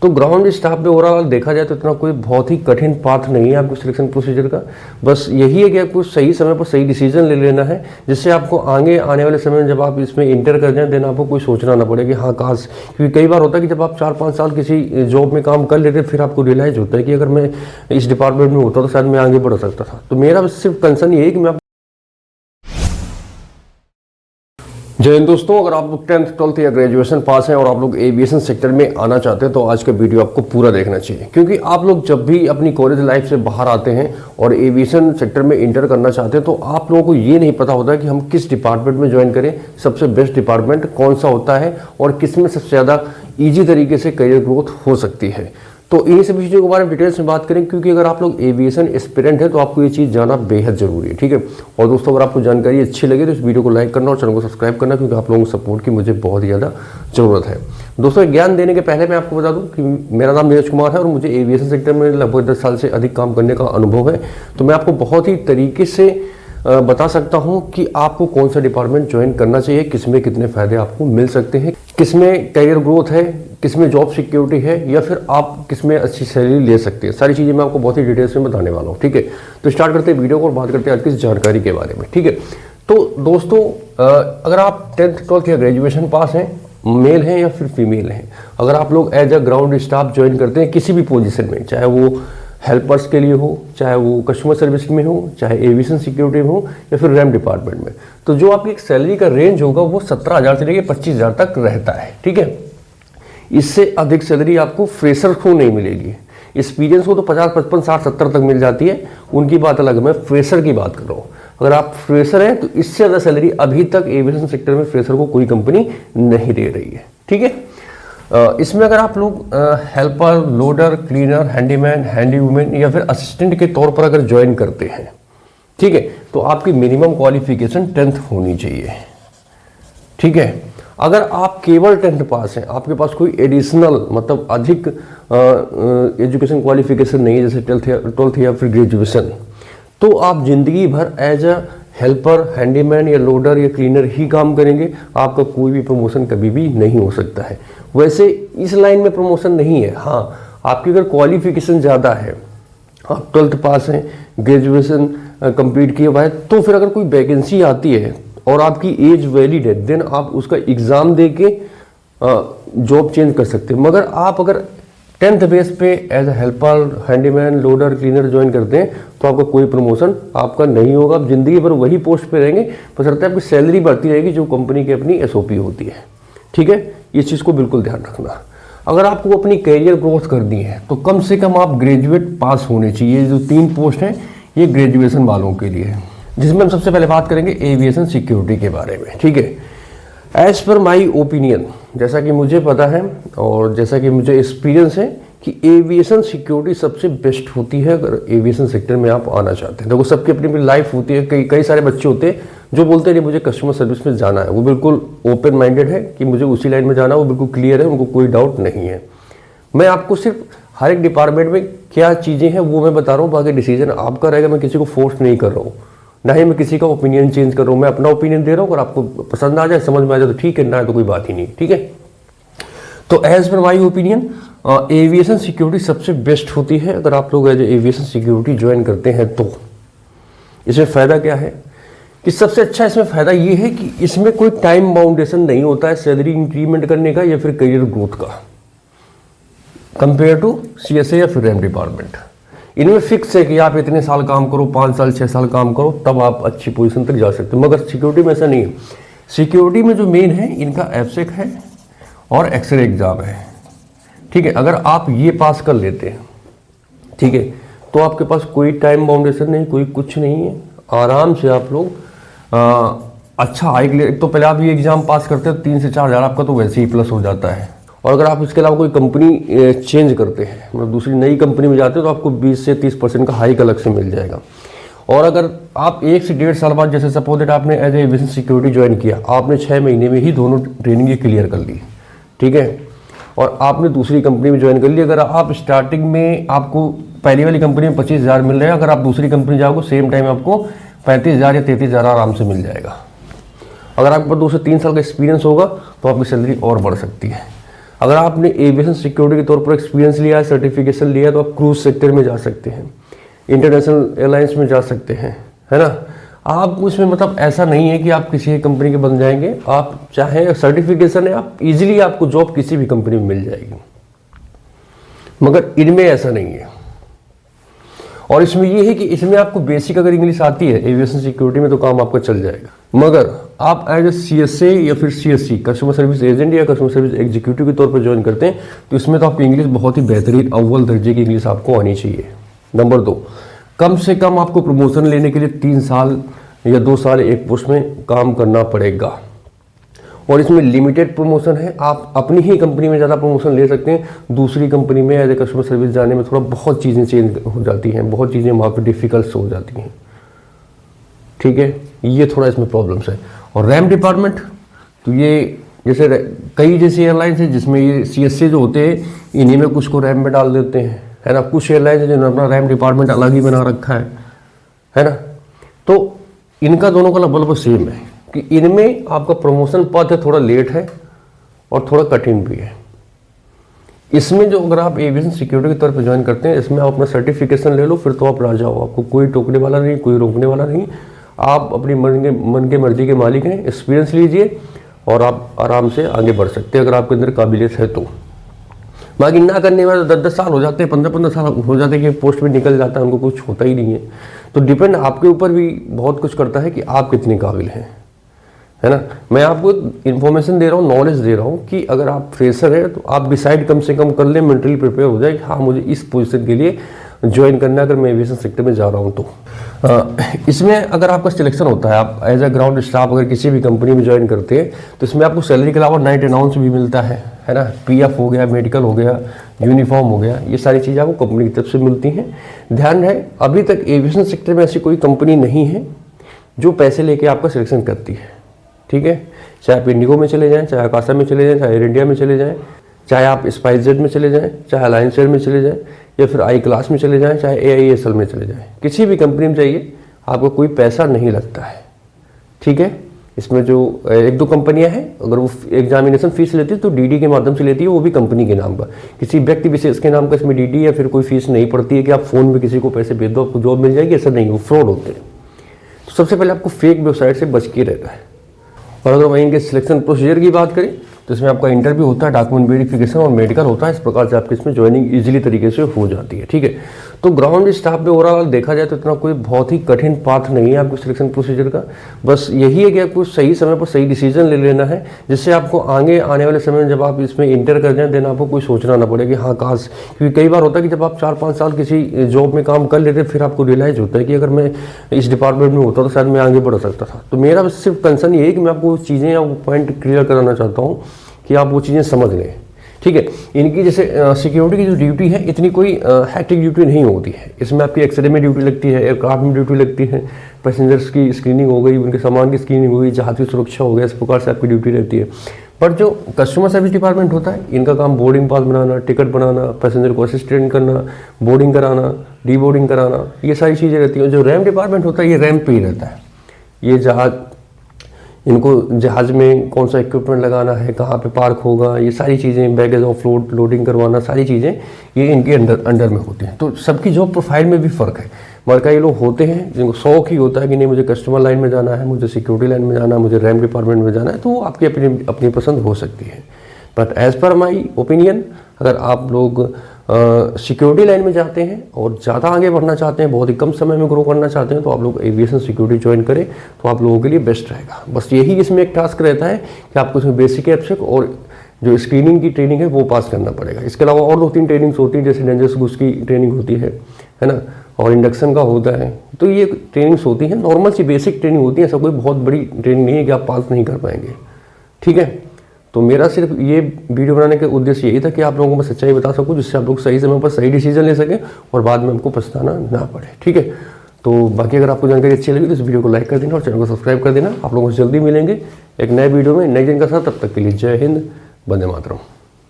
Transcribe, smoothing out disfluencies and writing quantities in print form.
तो ground staff पे overall देखा जाए तो इतना कोई बहुत ही कठिन पाथ नहीं है आपको सिलेक्शन प्रोसीजर का। बस यही है कि आपको सही समय पर सही डिसीजन ले लेना है, जिससे आपको आगे आने वाले समय में जब आप इसमें इंटर कर जाएं देन आपको कोई सोचना ना पड़े कि हाँ काश, क्योंकि कई बार होता है कि जब आप 4-5 साल किसी जॉब में काम कर लेते फिर आपको रियलाइज होता है कि अगर मैं इस डिपार्टमेंट में होता तो शायद मैं आगे बढ़ सकता था। तो मेरा सिर्फ कंसर्न ये है कि मैं जय हिंद दोस्तों, अगर आप लोग 10th 12th या ग्रेजुएशन पास हैं और आप लोग एविएशन सेक्टर में आना चाहते हैं तो आज का वीडियो आपको पूरा देखना चाहिए, क्योंकि आप लोग जब भी अपनी कॉलेज लाइफ से बाहर आते हैं और एविएशन सेक्टर में इंटर करना चाहते हैं तो आप लोगों को ये नहीं पता होता कि हम किस डिपार्टमेंट में ज्वाइन करें, सबसे बेस्ट डिपार्टमेंट कौन सा होता है और किसमें सबसे ज़्यादा ईजी तरीके से करियर ग्रोथ हो सकती है। तो इन्हीं सभी चीज़ों के बारे में डिटेल्स में बात करें, क्योंकि अगर आप लोग एविएशन एस्पिरेंट है तो आपको ये चीज़ जानना बेहद जरूरी है। ठीक है, और दोस्तों अगर आपको जानकारी अच्छी लगे तो इस वीडियो को लाइक करना और चैनल को सब्सक्राइब करना, क्योंकि आप लोगों को सपोर्ट की मुझे बहुत ज़्यादा ज़रूरत है। दोस्तों ज्ञान देने के पहले मैं आपको बता दूं कि मेरा नाम नीरज कुमार है और मुझे एविएशन सेक्टर में लगभग 10 साल से अधिक काम करने का अनुभव है। तो मैं आपको बहुत ही तरीके से बता सकता हूं कि आपको कौन सा डिपार्टमेंट ज्वाइन करना चाहिए, किसमें कितने फायदे आपको मिल सकते हैं, किसमें करियर ग्रोथ है, किसमें जॉब सिक्योरिटी है, या फिर आप किसमें अच्छी सैलरी ले सकते हैं। सारी चीज़ें मैं आपको बहुत ही डिटेल्स में बताने वाला हूँ। ठीक है, तो स्टार्ट करते हैं वीडियो को और बात करते हैं आज की इस जानकारी के बारे में। ठीक है, तो दोस्तों अगर आप 10th 12th या ग्रेजुएशन पास हैं, मेल हैं या फिर फीमेल हैं, अगर आप लोग as a ground staff join करते हैं किसी भी पोजीशन में, चाहे वो हेल्पर्स के लिए हो, चाहे वो कस्टमर सर्विस में हो, चाहे एविएशन सिक्योरिटी में हो या फिर रैम डिपार्टमेंट में, तो जो आपकी एक सैलरी का रेंज होगा वो 17,000 से लेकर 25,000 तक रहता है। ठीक है, इससे अधिक सैलरी आपको फ्रेशर को नहीं मिलेगी। एक्सपीरियंस को तो 50, 55, 60, 70 तक मिल जाती है, उनकी बात अलग है। मैं फ्रेशर की बात कर रहा हूँ। अगर आप फ्रेशर हैं तो इससे ज़्यादा सैलरी अभी तक एविएशन सेक्टर में फ्रेशर को कोई कंपनी नहीं दे रही है। ठीक है, इसमें अगर आप लोग helper, loader, cleaner, handyman, handy women या फिर असिस्टेंट के तौर पर अगर ज्वाइन करते हैं, ठीक है, तो आपकी मिनिमम क्वालिफिकेशन 10th होनी चाहिए। ठीक है, अगर आप केवल 10th पास हैं, आपके पास कोई एडिशनल मतलब अधिक एजुकेशन क्वालिफिकेशन नहीं है, जैसे 12th या फिर ग्रेजुएशन, तो आप जिंदगी भर एज अ हेल्पर, हैंडीमैन या लोडर या क्लीनर ही काम करेंगे। आपका कोई भी प्रमोशन कभी भी नहीं हो सकता है। वैसे इस लाइन में प्रमोशन नहीं है। हाँ, आपकी अगर क्वालिफिकेशन ज़्यादा है, आप 12th पास हैं, ग्रेजुएशन कंप्लीट किया हुआ है, तो फिर अगर कोई वैकेंसी आती है और आपकी एज वैलिड है देन आप उसका एग्ज़ाम दे के जॉब चेंज कर सकते हैं। मगर आप अगर 10th बेस पे as a helper, handyman, loader, cleaner join करते हैं तो आपका कोई प्रमोशन आपका नहीं होगा। आप जिंदगी भर वही पोस्ट पे रहेंगे, बशर्ते आपकी सैलरी बढ़ती रहेगी जो कंपनी की अपनी SOP होती है। ठीक है, इस चीज़ को बिल्कुल ध्यान रखना। अगर आपको अपनी करियर ग्रोथ करनी है तो कम से कम आप ग्रेजुएट पास होने चाहिए। जो 3 पोस्ट हैं ये ग्रेजुएशन वालों के लिए है, जिसमें हम सबसे पहले बात करेंगे एविएशन सिक्योरिटी के बारे में। ठीक है, एज पर माई ओपिनियन, जैसा कि मुझे पता है और जैसा कि मुझे एक्सपीरियंस है कि एविएशन सिक्योरिटी सबसे बेस्ट होती है अगर एविएशन सेक्टर में आप आना चाहते हैं। देखो सबकी अपनी अपनी लाइफ होती है। कई सारे बच्चे होते हैं जो बोलते हैं नहीं मुझे कस्टमर सर्विस में जाना है, वो बिल्कुल ओपन माइंडेड है कि मुझे उसी लाइन में जाना है, वो बिल्कुल क्लियर है, उनको कोई डाउट नहीं है। मैं आपको सिर्फ हर एक डिपार्टमेंट में क्या चीज़ें हैं वो मैं बता रहा हूँ, बाकी डिसीजन आपका रहेगा। मैं किसी को फोर्स नहीं कर रहा हूँ, ना ही मैं किसी का ओपिनियन चेंज कर रहा हूँ। मैं अपना ओपिनियन दे रहा हूँ, अगर आपको पसंद आ जाए, समझ में आ जाए तो ठीक है, ना तो कोई बात ही नहीं। ठीक है, तो as per my opinion aviation security सबसे बेस्ट होती है अगर आप लोग एज एविएशन सिक्योरिटी ज्वाइन करते हैं। तो इसमें फ़ायदा क्या है कि सबसे अच्छा इसमें फ़ायदा ये है कि इसमें कोई टाइम बाउंडेशन नहीं होता है सैलरी इंक्रीमेंट करने का या फिर करियर ग्रोथ का, कंपेयर टू CSA या फिर रैम डिपार्टमेंट। इनमें फिक्स है कि आप इतने साल काम करो, 5 साल 6 साल काम करो, तब आप अच्छी पोजीशन तक जा सकते हैं। मगर सिक्योरिटी में ऐसा नहीं है। सिक्योरिटी में जो मेन है इनका एफसेक है और एक्सरे एग्ज़ाम है। ठीक है, अगर आप ये पास कर लेते हैं, ठीक है, तो आपके पास कोई टाइम बाउंडेशन नहीं, कोई कुछ नहीं है। आराम से आप लोग अच्छा हाइक ले। तो पहले आप ये एग्ज़ाम पास करते हैं 3 से 4 हज़ार आपका तो वैसे ही प्लस हो जाता है। और अगर आप इसके अलावा कोई कंपनी चेंज करते हैं, मतलब दूसरी नई कंपनी में जाते हैं, तो आपको 20 से 30% का हाइक अलग से मिल जाएगा। और अगर आप 1 से 1.5 साल बाद, जैसे सपोज दैट आपने as a aviation security join किया, आपने 6 महीने में ही दोनों ट्रेनिंग क्लियर कर ली, ठीक है, और आपने दूसरी कंपनी में ज्वाइन कर ली। अगर आप स्टार्टिंग में आपको पहली वाली कंपनी में 25,000 मिल रहे हैं, अगर आप दूसरी कंपनी जाओगे सेम टाइम आपको 35,000 या 33,000 आराम से मिल जाएगा। अगर आपके पास 2 से 3 साल का एक्सपीरियंस होगा तो आपकी सैलरी और बढ़ सकती है। अगर आपने एविएशन सिक्योरिटी के तौर पर एक्सपीरियंस लिया है, सर्टिफिकेशन लिया है, तो आप क्रूज सेक्टर में जा सकते हैं, इंटरनेशनल एयरलाइंस में जा सकते हैं, है ना। आप उसमें मतलब ऐसा नहीं है कि आप किसी कंपनी के बन जाएंगे, आप चाहे सर्टिफिकेशन है, आप इजीली आपको जॉब किसी भी कंपनी में मिल जाएगी, मगर इनमें ऐसा नहीं है। और इसमें ये है कि इसमें आपको बेसिक अगर इंग्लिश आती है एविएशन सिक्योरिटी में तो काम आपका चल जाएगा, मगर आप एज ए CSA या फिर CSC कस्टमर सर्विस एजेंट या कस्टमर सर्विस एग्जीक्यूटिव के तौर पर ज्वाइन करते हैं तो इसमें तो आपकी इंग्लिश बहुत ही बेहतरीन अव्वल दर्जे की इंग्लिश आपको आनी चाहिए। नंबर 2, कम से कम आपको प्रमोशन लेने के लिए 3 साल या 2 साल एक पोस्ट में काम करना पड़ेगा, और इसमें लिमिटेड प्रमोशन है। आप अपनी ही कंपनी में ज़्यादा प्रमोशन ले सकते हैं, दूसरी कंपनी में एज ए कस्टमर सर्विस जाने में थोड़ा बहुत चीज़ें चेंज हो जाती हैं, बहुत चीज़ें वहाँ पर डिफ़िकल्ट हो जाती हैं, ठीक है। ये थोड़ा इसमें प्रॉब्लम्स है। और रैम डिपार्टमेंट, तो ये जैसे कई जैसी एयरलाइंस है जिसमें ये CSA जो होते हैं इन्हीं में कुछ को रैम में डाल देते हैं, है ना। कुछ एयरलाइंस है जिन्होंने अपना रैम डिपार्टमेंट अलग ही बना रखा है ना। तो इनका दोनों का लगभग सेम है कि इनमें आपका प्रमोशन पथ है थोड़ा लेट है और थोड़ा कठिन भी है। इसमें जो अगर आप एविएशन सिक्योरिटी के तौर पर ज्वाइन करते हैं, इसमें आप अपना सर्टिफिकेशन ले लो, फिर तो आप राजा हो, आपको कोई टोकने वाला नहीं, कोई रोकने वाला नहीं। आप अपनी मन के मर्जी के मालिक हैं, एक्सपीरियंस लीजिए और आप आराम से आगे बढ़ सकते हैं अगर आपके अंदर काबिलियत है तो। बाकी ना करने वाले 10-10 साल हो जाते हैं, 15-15 साल हो जाते हैं कि पोस्ट में निकल जाता है, उनको कुछ होता ही नहीं है। तो डिपेंड आपके ऊपर भी बहुत कुछ करता है कि आप कितने काबिल हैं, है ना। मैं आपको इन्फॉर्मेशन दे रहा हूँ, नॉलेज दे रहा हूँ कि अगर आप फ्रेशर हैं तो आप डिसाइड कम से कम कर लें, मेंटली प्रिपेयर हो जाए कि हाँ मुझे इस पोजीशन के लिए ज्वाइन करना है अगर मैं एविएशन सेक्टर में जा रहा हूँ तो। इसमें अगर आपका सिलेक्शन होता है, आप एज ए ग्राउंड स्टाफ अगर किसी भी कंपनी में ज्वाइन करते हैं तो इसमें आपको सैलरी के अलावा नाइट अलाउंस भी मिलता है ना। PF हो गया, मेडिकल हो गया, यूनिफॉर्म हो गया, ये सारी चीज़ें आपको कंपनी की तरफ से मिलती हैं। ध्यान रहे अभी तक एविएशन सेक्टर में ऐसी कोई कंपनी नहीं है जो पैसे लेके आपका सिलेक्शन करती है, ठीक है। चाहे आप इंडिगो में चले जाएं, चाहे आकाशा में चले जाएं, चाहे एयर इंडिया में चले जाएं, चाहे आप स्पाइसजेट में चले जाएं, चाहे अलायंस एयर में चले जाएं, या फिर आई क्लास में चले जाएं, चाहे AISL में चले जाएं, किसी भी कंपनी में जाइए आपको कोई पैसा नहीं लगता है, ठीक है। इसमें जो 1-2 कंपनियां हैं अगर वो एग्जामिनेशन फीस लेती है तो DD के माध्यम से लेती है, वो भी कंपनी के नाम पर, किसी व्यक्ति विशेष के नाम का इसमें DD या फिर कोई फीस नहीं पड़ती है कि आप फ़ोन में किसी को पैसे भेज दो आपको जॉब मिल जाएगी, ऐसा नहीं, वो फ्रॉड होते हैं। तो सबसे पहले आपको फेक वेबसाइट से बच के रहना है। और अगर वहीं के सिलेक्शन प्रोसीजर की बात करें तो इसमें आपका इंटरव्यू होता है, डॉक्यूमेंट वेरिफिकेशन और मेडिकल होता है। इस प्रकार से आपकी इसमें ज्वाइनिंग इजीली तरीके से हो जाती है, ठीक है। तो ग्राउंड स्टाफ पे ओवरऑल देखा जाए तो इतना कोई बहुत ही कठिन पाथ नहीं है आपको सिलेक्शन प्रोसीजर का। बस यही है कि आपको सही समय पर सही डिसीजन ले लेना है, जिससे आपको आगे आने वाले समय में जब आप इसमें इंटर कर जाएं देन आपको कोई सोचना ना पड़े कि हाँ काश, क्योंकि कई बार होता है कि जब आप 4-5 साल किसी जॉब में काम कर लेते हैं फिर आपको रियलाइज होता है कि अगर मैं इस डिपार्टमेंट में होता तो शायद मैं आगे बढ़ सकता था। तो मेरा सिर्फ कंसर्न ये है कि मैं आपको चीज़ें या पॉइंट क्लियर कराना चाहता हूँ कि आप वो चीज़ें समझ लें, ठीक है। इनकी जैसे सिक्योरिटी की जो ड्यूटी है इतनी कोई हैक्टिक ड्यूटी नहीं होती है। इसमें आपकी एक्सरे में ड्यूटी लगती है, एयरक्राफ्ट में ड्यूटी लगती है, पैसेंजर्स की स्क्रीनिंग हो गई, उनके सामान की स्क्रीनिंग हो गई, जहाज की सुरक्षा हो गया, इस प्रकार से आपकी ड्यूटी रहती है। पर जो कस्टमर सर्विस डिपार्टमेंट होता है इनका काम बोर्डिंग पास बनाना, टिकट बनाना, पैसेंजर को असिस्टेंट करना, बोर्डिंग कराना, डीबोर्डिंग कराना, ये सारी चीज़ें रहती हैं। जो रैम डिपार्टमेंट होता है ये रैम पे ही रहता है। ये जहाज, इनको जहाज़ में कौन सा इक्विपमेंट लगाना है, कहाँ पे पार्क होगा, ये सारी चीज़ें, बैगेज ऑफलोड लोडिंग करवाना, सारी चीज़ें ये इनके अंडर में होती हैं। तो सबकी जॉब प्रोफाइल में भी फ़र्क है। मगर कई लोग होते हैं जिनको शौक ही होता है कि नहीं मुझे कस्टमर लाइन में जाना है, मुझे सिक्योरिटी लाइन में जाना है, मुझे रैम डिपार्टमेंट में जाना है, तो वो आपकी अपनी पसंद हो सकती है। But as per my opinion अगर आप लोग सिक्योरिटी लाइन में जाते हैं और ज़्यादा आगे बढ़ना चाहते हैं, बहुत ही कम समय में ग्रो करना चाहते हैं, तो आप लोग एविएशन सिक्योरिटी ज्वाइन करें तो आप लोगों के लिए बेस्ट रहेगा। बस यही इसमें एक टास्क रहता है कि आपको इसमें बेसिक एब्स्ट्रैक्ट और जो स्क्रीनिंग की ट्रेनिंग है वो पास करना पड़ेगा। इसके अलावा और 2-3 ट्रेनिंग्स होती हैं, जैसे डेंजरस गुड्स की ट्रेनिंग होती है ना, और इंडक्शन का होता है। तो ये ट्रेनिंग्स होती हैं, नॉर्मल सी बेसिक ट्रेनिंग होती है, ऐसा कोई बहुत बड़ी ट्रेनिंग नहीं है कि आप पास नहीं कर पाएंगे, ठीक है। तो मेरा सिर्फ ये वीडियो बनाने का उद्देश्य यही था कि आप लोगों को मैं सच्चाई बता सकूं, जिससे आप लोग सही समय पर सही डिसीजन ले सकें और बाद में हमको पछताना ना पड़े, ठीक है। तो बाकी अगर आपको जानकारी अच्छी लगी तो इस वीडियो को लाइक कर देना और चैनल को सब्सक्राइब कर देना। आप लोगों से जल्दी मिलेंगे एक नए वीडियो में नई जानकारी के साथ। तब तक के लिए जय हिंद, वंदे मातरम।